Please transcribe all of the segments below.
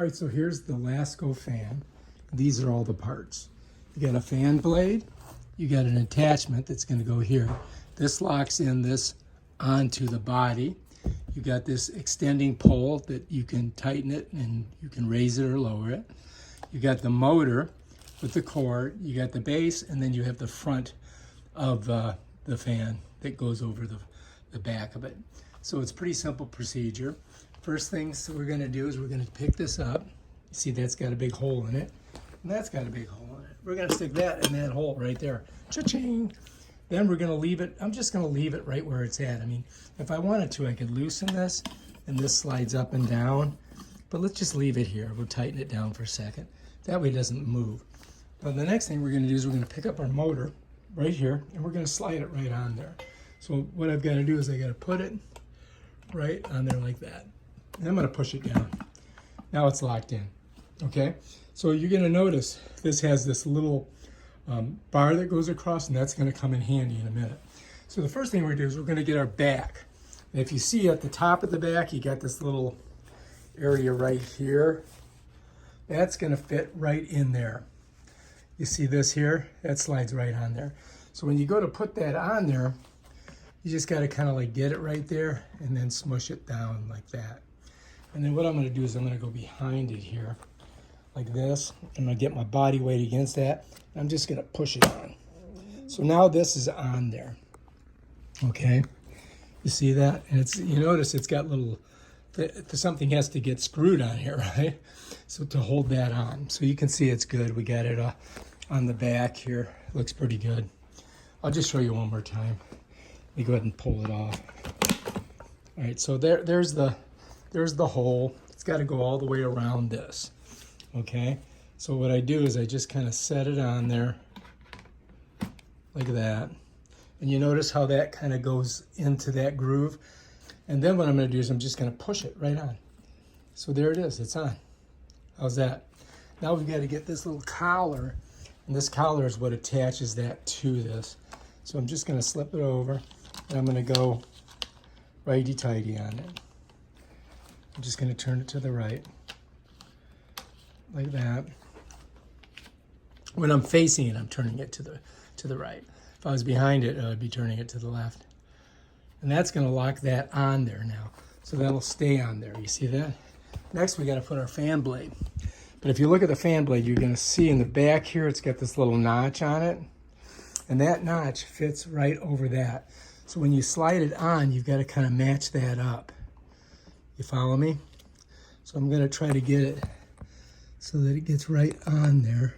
All right, so here's the Lasko fan. These are all the parts. You got a fan blade, you got an attachment that's going to go here. This locks in this onto the body. You got this extending pole that you can tighten it and you can raise it or lower it. You got the motor with the cord, you got the base, and then you have the front of the fan that goes over the back of it. So it's a pretty simple procedure. First things we're going to do is we're going to pick this up. You see that's got a big hole in it, and that's got a big hole in it. We're going to stick that in that hole right there. Cha-ching! Then we're going to leave it, I'm just going to leave it right where it's at. I mean, if I wanted to, I could loosen this, and this slides up and down, but let's just leave it here. We'll tighten it down for a second. That way it doesn't move. But the next thing we're going to do is we're going to pick up our motor right here, and we're going to slide it right on there. So what I've got to do is I got to put it right on there like that. And I'm going to push it down. Now it's locked in. Okay? So you're going to notice this has this little bar that goes across, and that's going to come in handy in a minute. So the first thing we're going to do is we're going to get our back. And if you see at the top of the back, you got this little area right here. That's going to fit right in there. You see this here? That slides right on there. So when you go to put that on there, you just got to kind of like get it right there and then smush it down like that. And then what I'm going to do is I'm going to go behind it here like this. I'm going to get my body weight against that. I'm just going to push it on. So now this is on there. Okay? You see that? And it's, you notice it's got little, something has to get screwed on here, right? So to hold that on. So you can see it's good. We got it on the back here. It looks pretty good. I'll just show you one more time. Let me go ahead and pull it off. All right, so there's the hole. It's got to go all the way around this. Okay, so what I do is I just kind of set it on there like that. And you notice how that kind of goes into that groove. And then what I'm going to do is I'm just going to push it right on. So there it is, it's on. How's that? Now we've got to get this little collar, and this collar is what attaches that to this. So I'm just going to slip it over, and I'm going to go righty-tighty on it. I'm just going to turn it to the right, like that. When I'm facing it, I'm turning it to the right. If I was behind it, I'd be turning it to the left. And that's going to lock that on there now. So that'll stay on there. You see that? Next, we got to put our fan blade. But if you look at the fan blade, you're going to see in the back here, it's got this little notch on it. And that notch fits right over that. So when you slide it on, you've got to kind of match that up. You follow me? So I'm going to try to get it so that it gets right on there.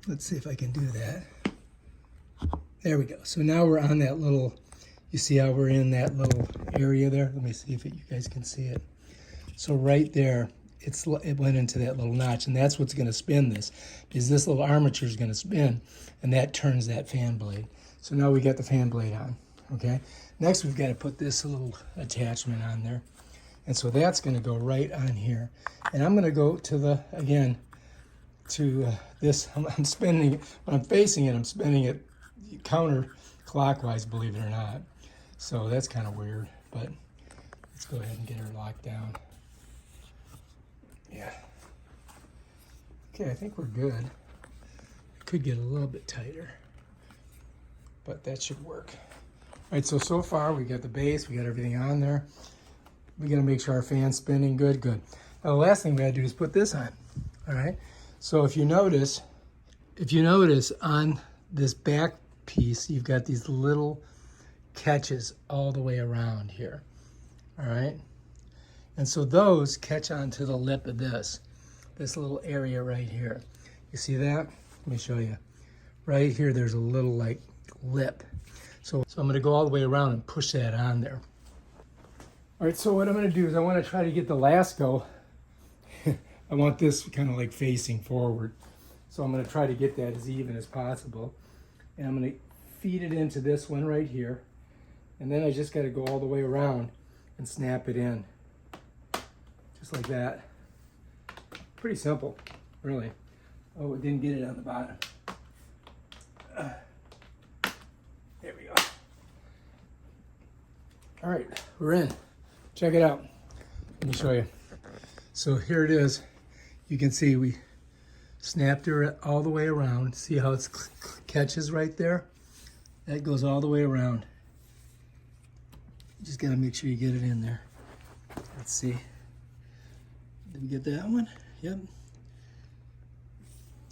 Let's see if I can do that. There we go. So now we're on that little, you see how we're in that little area there? Let me see if you guys can see it. So right there, it went into that little notch, and that's what's going to spin this, because this little armature is going to spin, and that turns that fan blade. So now we got the fan blade on, okay? Next, we've got to put this little attachment on there, and so that's going to go right on here. And I'm going to go to the, again, to this, I'm spinning it, when I'm facing it, I'm spinning it counterclockwise, believe it or not. So that's kind of weird, but let's go ahead and get her locked down. Yeah. Okay, I think we're good. It could get a little bit tighter, but that should work. All right, so far we got the base, we got everything on there. We got to make sure our fan's spinning good. Now the last thing we got to do is put this on. All right. So if you notice on this back piece, you've got these little catches all the way around here. All right. And so those catch onto the lip of this little area right here. You see that? Let me show you. Right here, there's a little like lip. So I'm going to go all the way around and push that on there. All right, so what I'm going to do is I want to try to get the Lasko. I want this kind of like facing forward. So I'm going to try to get that as even as possible. And I'm going to feed it into this one right here. And then I just got to go all the way around and snap it in. Just like that. Pretty simple, really. Oh, it didn't get it on the bottom. There we go. All right, we're in. Check it out. Let me show you. So here it is. You can see we snapped her all the way around. See how it catches right there? That goes all the way around. You just gotta make sure you get it in there. Let's see. Did we get that one? Yep.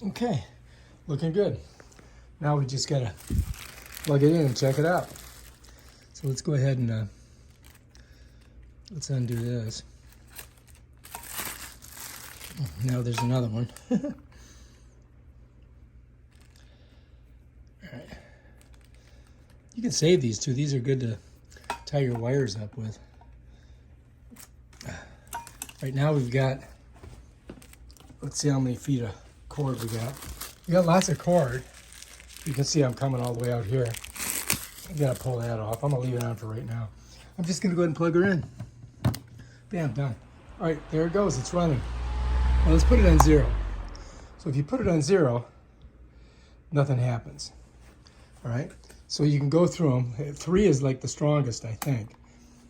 Okay, looking good. Now we just gotta plug it in and check it out. So let's go ahead and let's undo this. Now there's another one. All right. You can save these too. These are good to tie your wires up with. Right now we've got, let's see how many feet of cord we got. We got lots of cord. You can see I'm coming all the way out here. I gotta pull that off. I'm gonna leave it on for right now. I'm just gonna go ahead and plug her in. Bam, done. All right, there it goes, it's running. Now let's put it on 0. So if you put it on 0, nothing happens. All right, so you can go through them. 3 is like the strongest, I think.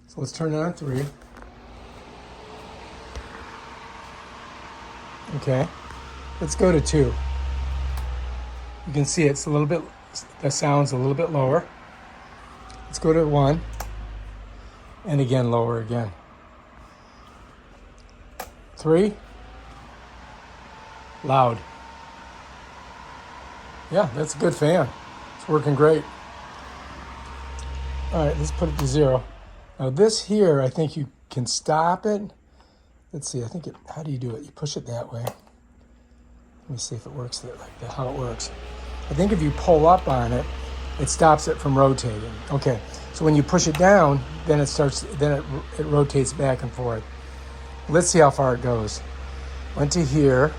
So let's turn it on 3. Okay, let's go to 2. You can see it's a little bit, the sound's a little bit lower. Let's go to 1, and again, lower again. 3, loud. Yeah, that's a good fan. It's working great. All right, let's put it to 0. Now this here, I think you can stop it. Let's see, I think it, how do you do it? You push it that way. Let me see if it works like that, how it works. I think if you pull up on it, it stops it from rotating. Okay, so when you push it down, then it starts, then it rotates back and forth. Let's see how far it goes. Went to here.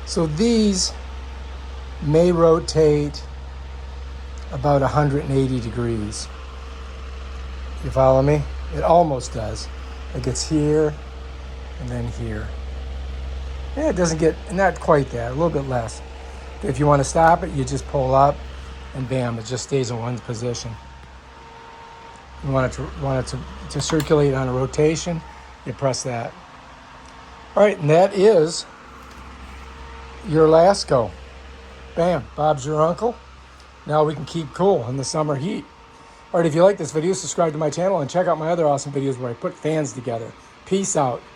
So these may rotate about 180 degrees. You follow me? It almost does. It gets here and then here. Yeah, it doesn't get, not quite that, a little bit less. If you want to stop it, you just pull up and bam, it just stays in one position. You want it to circulate on a rotation, you press that. All right, and that is your Lasko. Bam, Bob's your uncle. Now we can keep cool in the summer heat. All right, if you like this video, subscribe to my channel and check out my other awesome videos where I put fans together. Peace out.